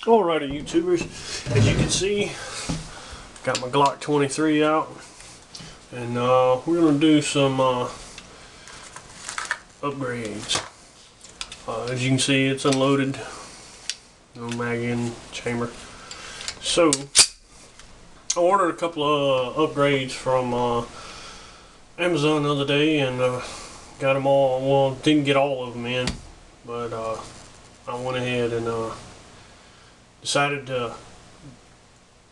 Alrighty, YouTubers, as you can see, got my Glock 23 out, and we're going to do some upgrades. As you can see, it's unloaded, no mag in chamber. So, I ordered a couple of upgrades from Amazon the other day, and got them all. Well, didn't get all of them in, but I went ahead and decided to,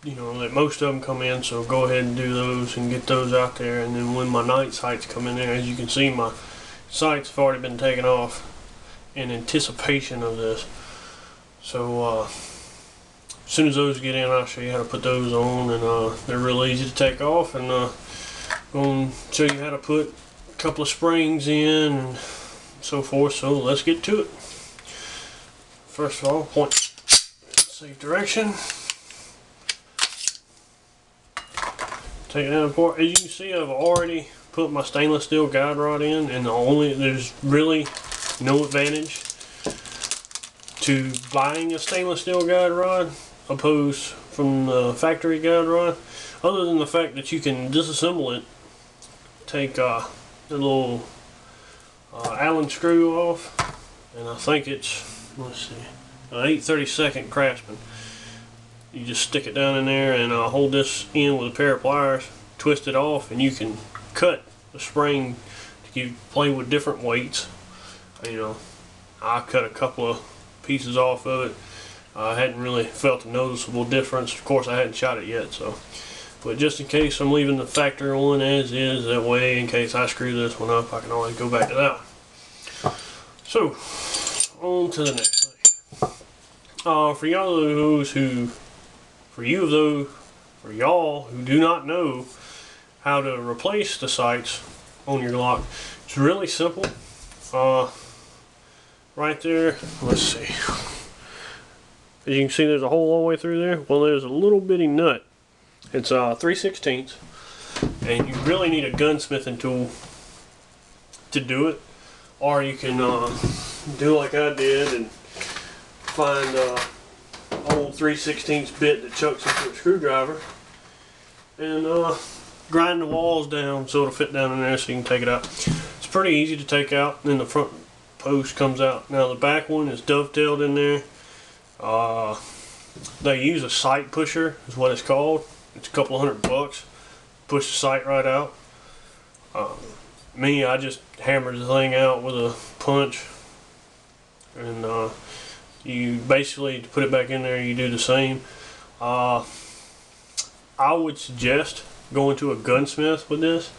let most of them come in, so go ahead and do those and get those out there. And then when my night sights come in there, as you can see, my sights have already been taken off in anticipation of this. So as soon as those get in, I'll show you how to put those on, and they're real easy to take off, and going to show you how to put a couple of springs in and so forth. So let's get to it. First of all, point safe direction. Take it out apart. As you can see, I've already put my stainless steel guide rod in, and there's really no advantage to buying a stainless steel guide rod opposed from the factory guide rod, other than the fact that you can disassemble it, take the little Allen screw off, and I think it's, let's see, an 8/32 Craftsman. You just stick it down in there and hold this in with a pair of pliers, twist it off, and you can cut the spring to play with different weights. I cut a couple of pieces off of it. I hadn't really felt a noticeable difference. Of course, I hadn't shot it yet, so. But just in case, I'm leaving the factory one as is. That way, in case I screw this one up, I can always go back to that one. So, on to the next thing. For y'all who do not know how to replace the sights on your Glock, it's really simple. Right there, let's see. As you can see, there's a hole all the way through there. Well, there's a little bitty nut. It's 3/16, and you really need a gunsmithing tool to do it, or you can do like I did and find an old 3/16 bit that chucks into a screwdriver and grind the walls down so it'll fit down in there so you can take it out. It's pretty easy to take out, and then the front post comes out. Now the back one is dovetailed in there. They use a sight pusher is what it's called. It's a couple $100. Push the sight right out. I just hammered the thing out with a punch, and you basically, to put it back in there, you do the same. I would suggest going to a gunsmith with this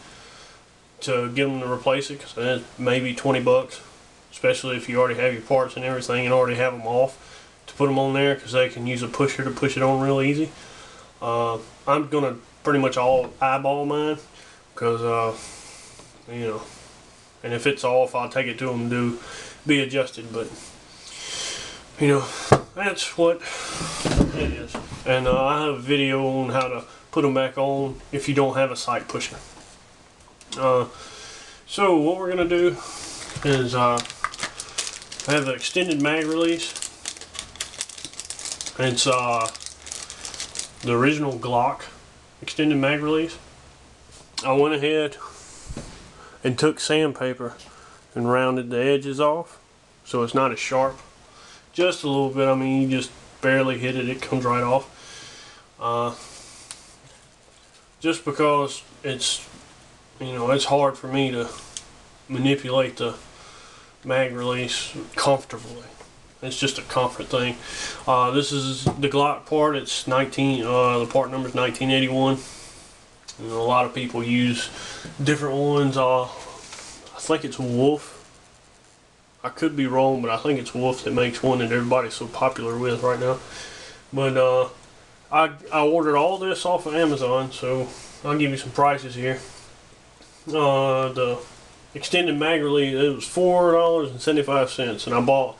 to get them to replace it, because it's maybe 20 bucks, especially if you already have your parts and everything and already have them off, to put them on there, because they can use a pusher to push it on real easy. I'm gonna pretty much all eyeball mine, because and if it's off, I'll take it to them to be adjusted. But that's what it is. And I have a video on how to put them back on if you don't have a sight pusher. So what we're gonna do is I have an extended mag release. It's the original Glock extended mag release. I went ahead and took sandpaper and rounded the edges off so it's not as sharp. Just a little bit. You just barely hit it, it comes right off. Just because it's hard for me to manipulate the mag release comfortably. It's just a comfort thing. This is the Glock part. It's the part number is 1981. And a lot of people use different ones. I think it's Wolf. I could be wrong, but I think it's Wolf that makes one that everybody's so popular with right now. But I ordered all this off of Amazon, so I'll give you some prices here. The extended mag release, it was $4.75, and I bought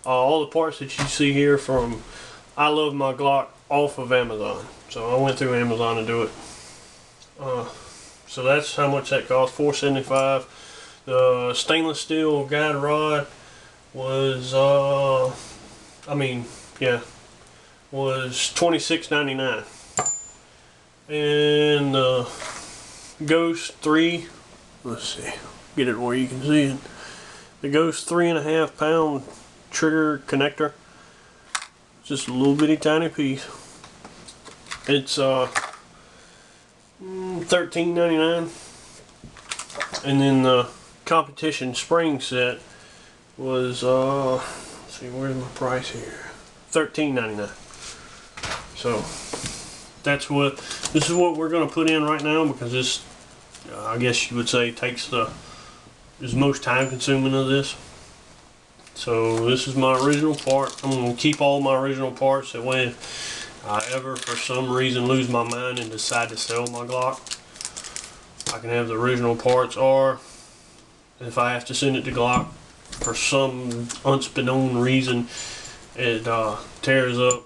all the parts that you see here from I Love My Glock off of Amazon. So I went through Amazon to do it. So that's how much that cost, $4.75. The stainless steel guide rod was, was $26.99. And the Ghost 3, let's see, get it where you can see it. The Ghost 3.5 pound trigger connector, just a little bitty tiny piece. It's $13.99. And then the competition spring set was let's see, where's my price here? $13.99. So this is what we're going to put in right now, because this, I guess you would say, takes is most time consuming of this. So this is my original part. I'm going to keep all my original parts, that way if I ever for some reason lose my mind and decide to sell my Glock, I can have the original parts, or if I have to send it to Glock for some unbeknown reason it tears up,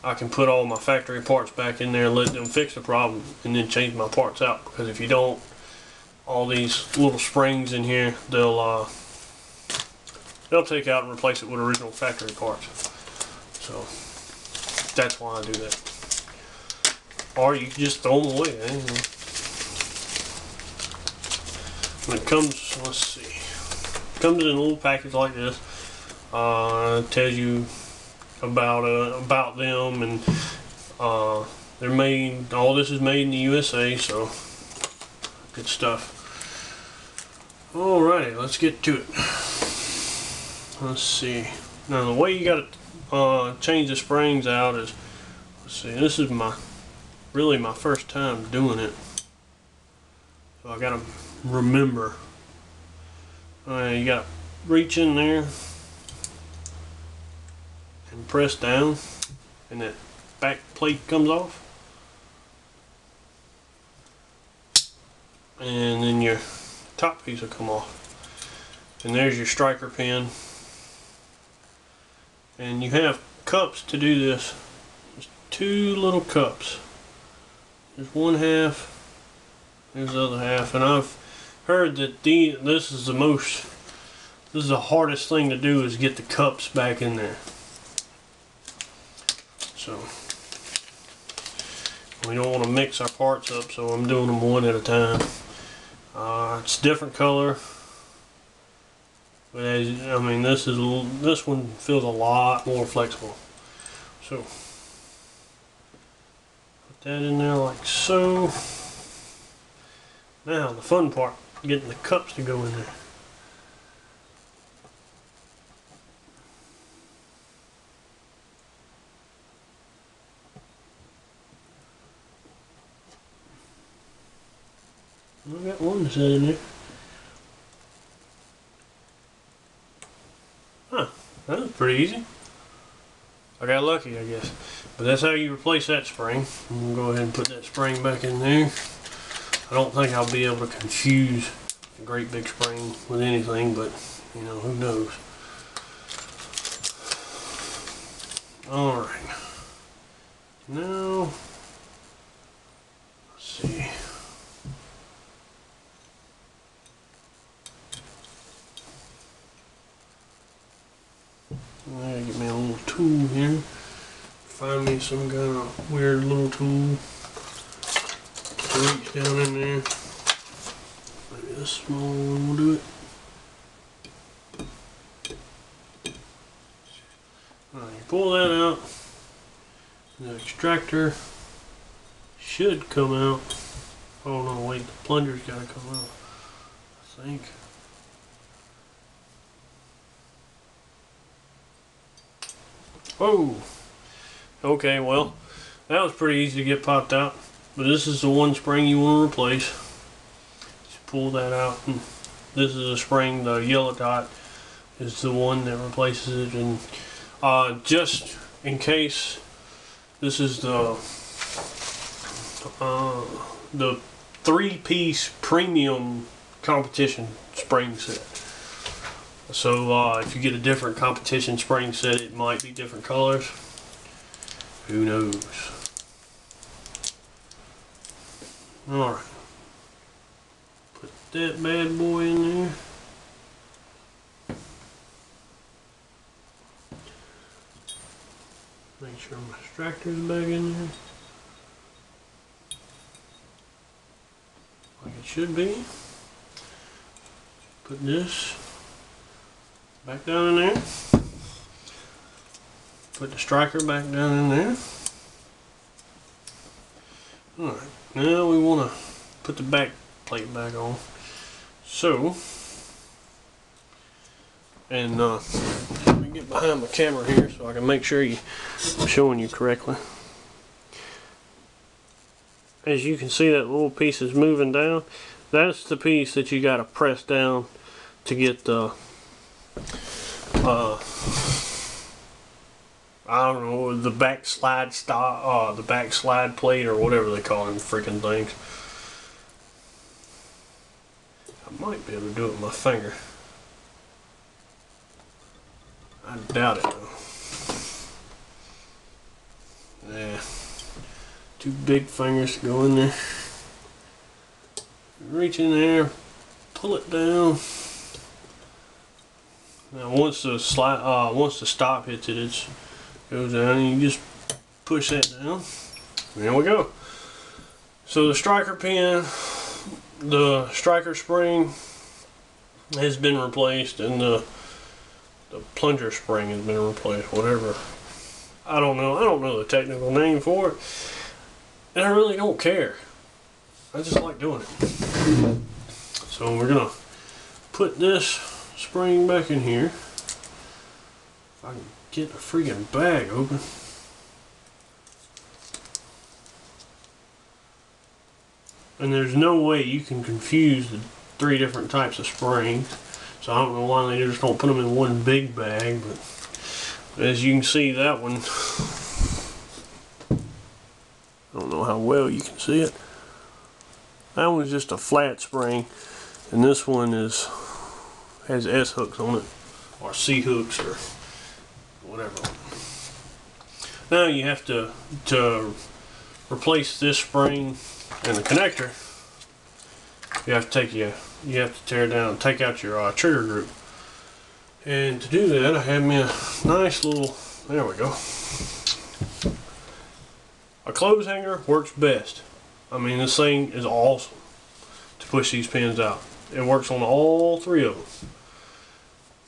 I can put all my factory parts back in there, let them fix the problem, and then change my parts out. Because if you don't, all these little springs in here, they'll take out and replace it with original factory parts. So that's why I do that. Or you can just throw them away. When it comes, let's see, it comes in a little package like this. It tells you about them, and they're made. All this is made in the USA, so good stuff. Alrighty, let's get to it. Let's see. Now the way you got to change the springs out is, let's see. This is really my first time doing it, so I gotta remember. You gotta reach in there and press down, and that back plate comes off, and then your top piece will come off, and there's your striker pin. And you have cups to do this. There's two little cups. There's one half, there's the other half, and I've heard that this is the hardest thing to do, is get the cups back in there. So we don't want to mix our parts up, so I'm doing them one at a time. It's different color, but I mean, this one feels a lot more flexible. So put that in there like so. Now the fun part, getting the cups to go in there. I got one set in there. Huh, that was pretty easy. I got lucky, I guess. But that's how you replace that spring. I'm going to go ahead and put that spring back in there. I don't think I'll be able to confuse a great big spring with anything, but you know, who knows. Alright. Now, let's see. I gotta get me a little tool here. Find me some kind of weird little tool to reach down in there. Maybe this small one will do it. Alright, you pull that out. The extractor should come out. Oh no, wait, the plunger's gotta come out, I think. Oh, okay, well, that was pretty easy to get popped out, but this is the one spring you want to replace. Just pull that out, and this is a spring, the yellow dot is the one that replaces it. And just in case, this is the 3-piece premium competition spring set. So if you get a different competition spring set, it might be different colors. Who knows? Alright. Put that bad boy in there. Make sure my extractor's back in there. Like it should be. Put this back down in there. Put the striker back down in there. Alright, now we want to put the back plate back on. So, and let me get behind my camera here so I can make sure I'm showing you correctly. As you can see, that little piece is moving down. That's the piece that you got to press down to get the I don't know, the back slide the back slide plate or whatever they call them freaking things. I might be able to do it with my finger. I doubt it though. Yeah. Two big fingers to go in there. Reach in there, pull it down. Now once the stop hits it, it goes down, and you just push that down. There we go. So the striker pin, the striker spring has been replaced, and the plunger spring has been replaced. Whatever. I don't know the technical name for it, and I really don't care. I just like doing it. So we're gonna put this spring back in here. If I can get the freaking bag open. And there's no way you can confuse the 3 different types of springs. So I don't know why they just don't put them in one big bag, but as you can see, that one, I don't know how well you can see it. That one's just a flat spring, and this one has S hooks on it, or C hooks, or whatever. Now you have to replace this spring and the connector. You have to tear down, take out your trigger group, and to do that, I have me a nice little. There we go. A clothes hanger works best. I mean, this thing is awesome to push these pins out. It works on all 3 of them.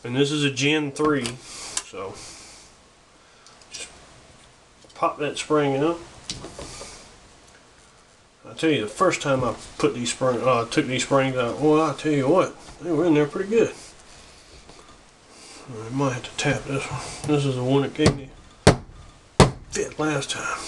And this is a Gen 3, so just pop that spring out. I tell you, the first time I put these took these springs out, well, I tell you what, they were in there pretty good. I might have to tap this one. This is the one that gave me fit last time.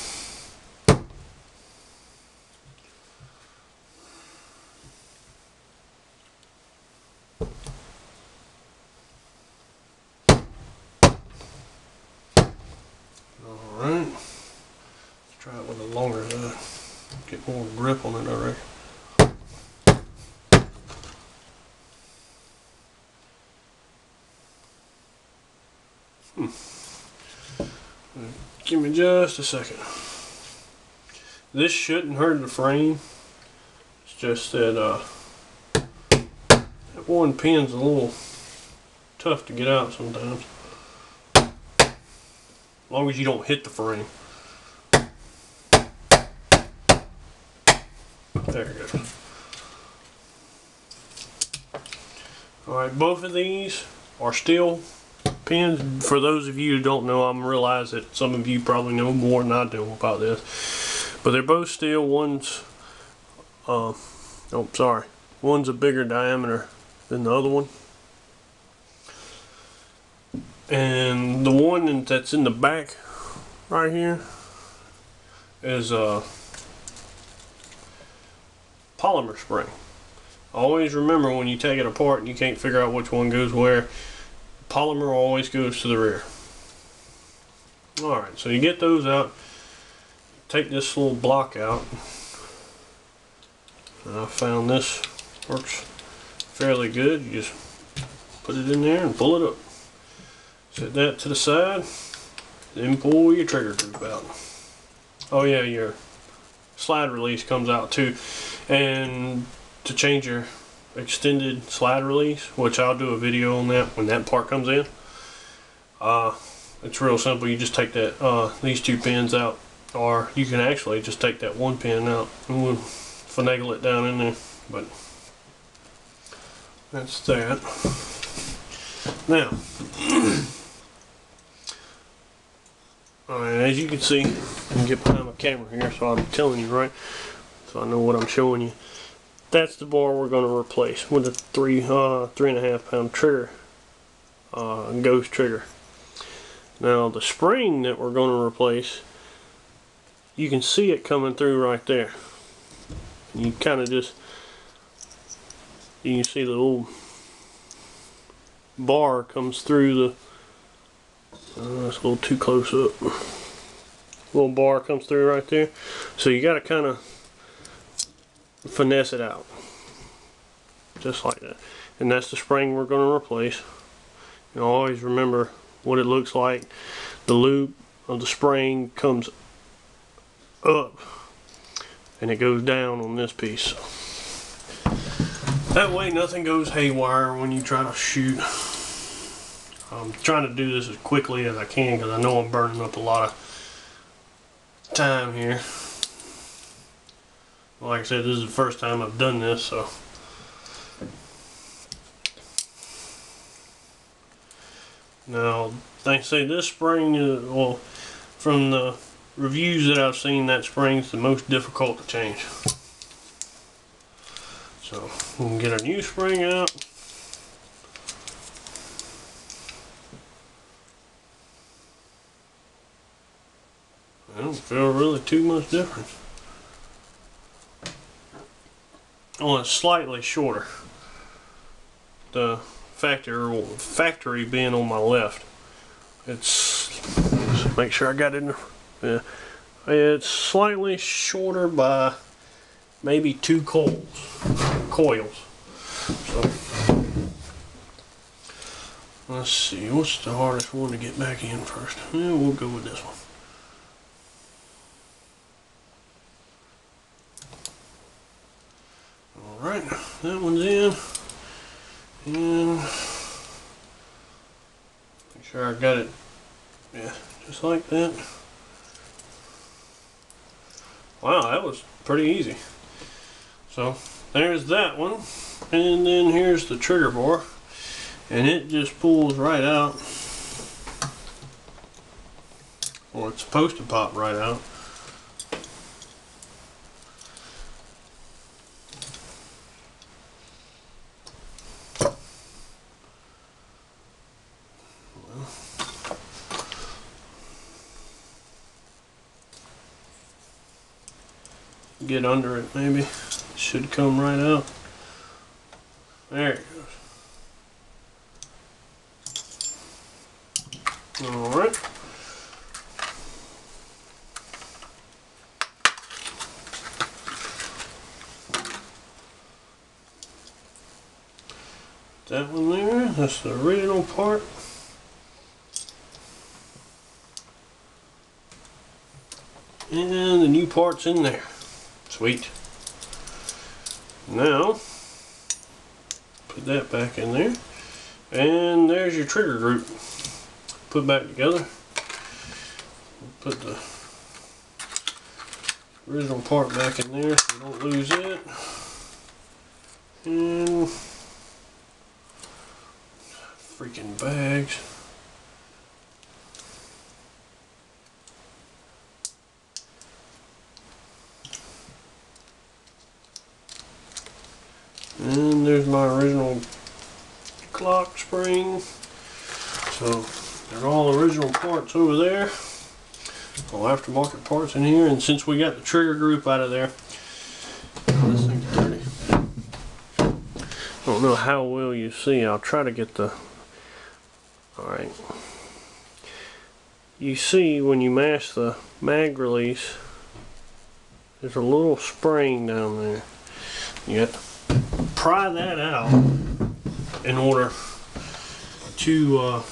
Alright, let's try it with a longer side. Get more grip on it, I reckon. Give me just a second. This shouldn't hurt the frame. It's just that that one pin's a little tough to get out sometimes. As long as you don't hit the frame. There it goes. Alright, both of these are steel pins. For those of you who don't know, I realize that some of you probably know more than I do about this. But they're both steel. One's one's a bigger diameter than the other one. And the one that's in the back right here is a polymer spring. Always remember, when you take it apart and you can't figure out which one goes where, polymer always goes to the rear. Alright, so you get those out, take this little block out. I found this works fairly good. You just put it in there and pull it up. Set that to the side, then pull your trigger group out. Oh yeah, your slide release comes out too. And to change your extended slide release, which I'll do a video on that when that part comes in, It's real simple. You just take that these two pins out, or you can actually just take that one pin out and we'll finagle it down in there. But that's that. Now, alright, as you can see, I can get behind my camera here so I'm telling you right, so I know what I'm showing you. That's the bar we're going to replace with a 3.5 pound trigger, ghost trigger. Now the spring that we're going to replace, you can see it coming through right there. You kind of just, you can see the little bar comes through the, that's a little too close up. Little bar comes through right there. So you got to kind of finesse it out. Just like that. And that's the spring we're going to replace. You know, always remember what it looks like. The loop of the spring comes up and it goes down on this piece. That way nothing goes haywire when you try to shoot. I'm trying to do this as quickly as I can because I know I'm burning up a lot of time here. Like I said, this is the first time I've done this, so. Now, they say this spring is, well, from the reviews that I've seen, that spring's the most difficult to change. So, we can get a new spring out. I don't feel really too much difference. Oh, it's slightly shorter. The factory being on my left. It's, make sure I got it in there. Yeah. It's slightly shorter by maybe 2 coils. So let's see, what's the hardest one to get back in first? Yeah, we'll go with this one. Alright, that one's in. And make sure I got it, yeah, just like that. Wow, that was pretty easy. So there's that one, and then here's the trigger bar, and it just pulls right out, or it's supposed to pop right out. Get under it, maybe. It should come right out. There it goes. Alright. That one there, that's the original part. And the new part's in there. Sweet. Now, put that back in there. And there's your trigger group. Put back together. Put the original part back in there so we don't lose it. And freaking bags. And there's my original Glock spring. So they're all original parts over there. All aftermarket parts in here. And since we got the trigger group out of there, oh, this thing's dirty. I don't know how well you see. I'll try to get the. Alright. You see when you mash the mag release, there's a little spring down there. You got to pry that out in order to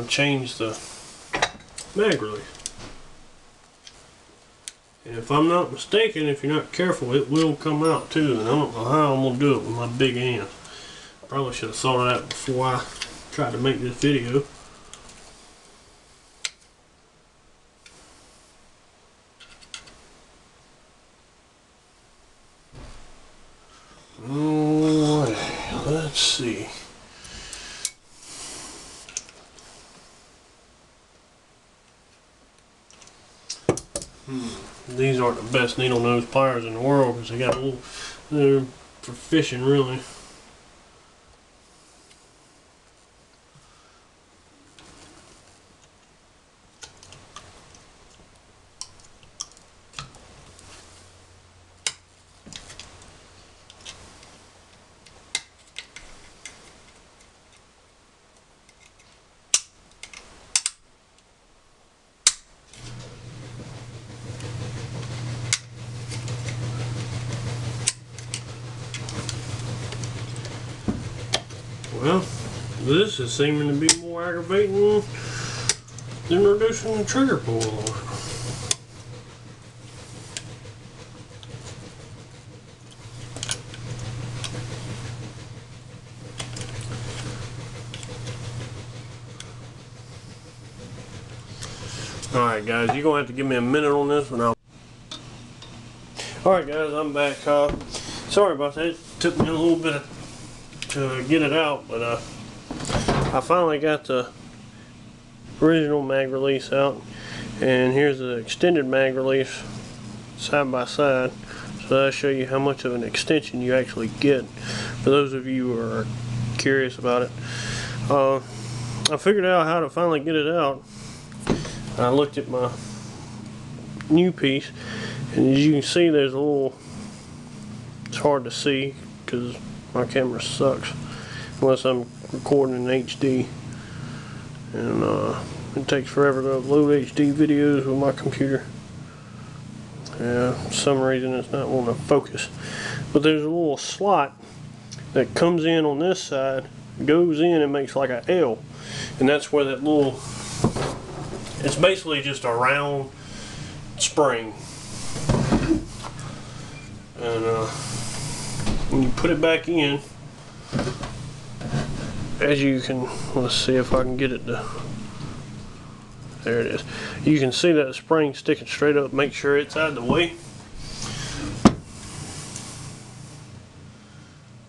change the mag release. And if I'm not mistaken, if you're not careful, it will come out too, and I don't know how I'm going to do it with my big hands. Probably should have thought of that before I tried to make this video. Oh, let's see. These aren't the best needle nose pliers in the world because they got a little, they're for fishing really. Well, this is seeming to be more aggravating than reducing the trigger pull on it. Alright guys, you're going to have to give me a minute on this one. Alright guys, I'm back. Sorry about that. It took me a little bit to get it out, but I finally got the original mag release out, and here's the extended mag release side by side, so that'll show you how much of an extension you actually get for those of you who are curious about it. I figured out how to finally get it out. I looked at my new piece, and as you can see, there's a little, it's hard to see because my camera sucks unless I'm recording in HD, and it takes forever to upload HD videos with my computer. Yeah, for some reason it's not wanting to focus, but there's a little slot that comes in on this side, goes in and makes like a L, and that's where that little, it's basically just a round spring, and when you put it back in, as you can, let's see if I can get it to, there it is. You can see that spring sticking straight up. Make sure it's out of the way,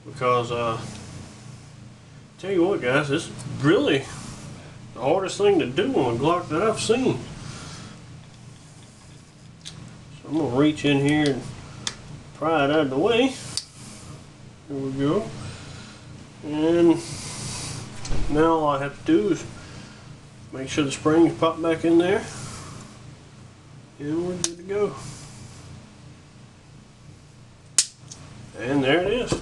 because tell you what guys, this is really the hardest thing to do on a Glock that I've seen. So I'm gonna reach in here and pry it out of the way. There we go. And now all I have to do is make sure the springs pop back in there, and we're good to go. And there it is.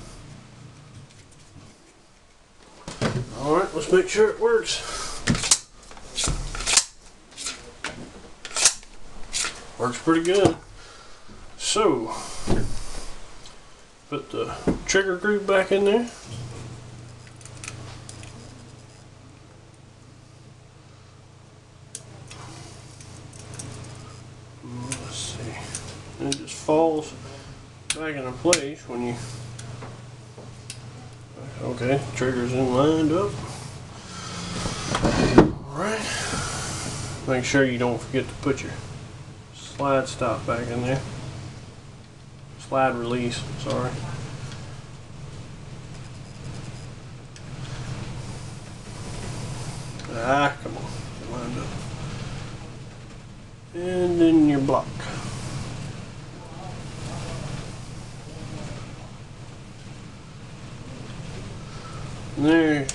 Alright, let's make sure it works. Works pretty good. So, put the trigger groove back in there. Let's see. And it just falls back into place when you, okay, trigger's in lined up. Alright. Make sure you don't forget to put your slide stop back in there. Slide release, sorry. Ah, come on, get lined up. And then your block. And there,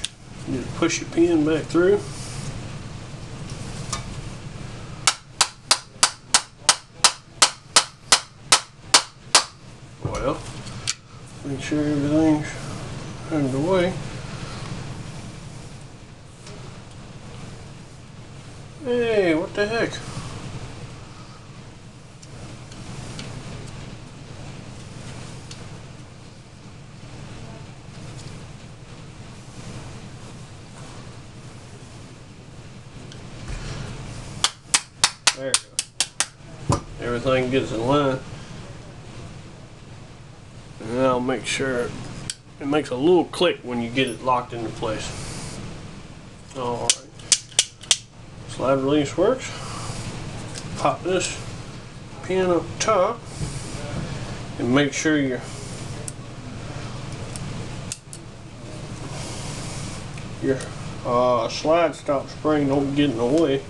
you just push your pin back through. Well, make sure everything's underway. Hey, what the heck? There we go. Everything gets in line. And I'll make sure it makes a little click when you get it locked into place. Alright. Slide release works. Pop this pin up top and make sure your slide stop spring don't get in the way.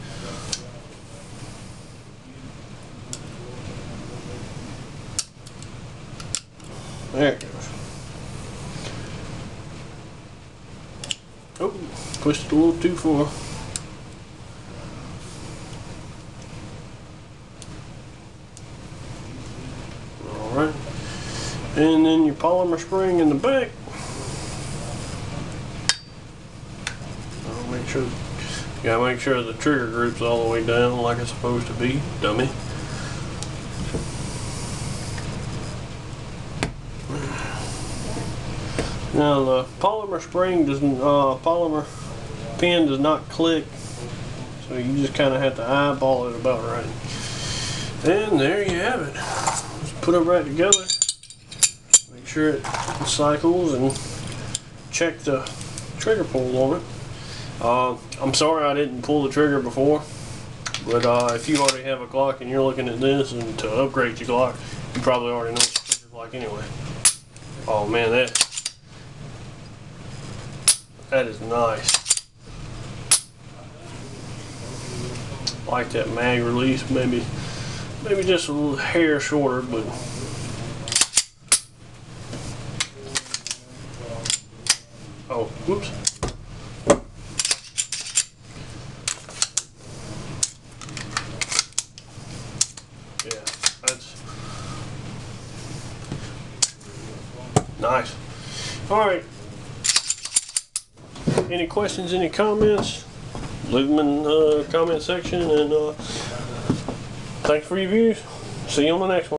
There it goes. Oh, pushed it a little too far. Alright. And then your polymer spring in the back. Make sure, you gotta make sure the trigger group's all the way down like it's supposed to be, dummy. Now the polymer spring doesn't, polymer pin does not click, so you just kind of have to eyeball it about right. And there you have it. Just put it right together. Make sure it cycles and check the trigger pull on it. I'm sorry I didn't pull the trigger before, but if you already have a Glock and you're looking at this and to upgrade your Glock, you probably already know what the trigger's like anyway. Oh man, that is nice. Like that mag release, maybe just a little hair shorter, but oh, whoops. Yeah, that's nice. All right. Any questions, any comments, leave them in the comment section, and thanks for your views. See you on the next one.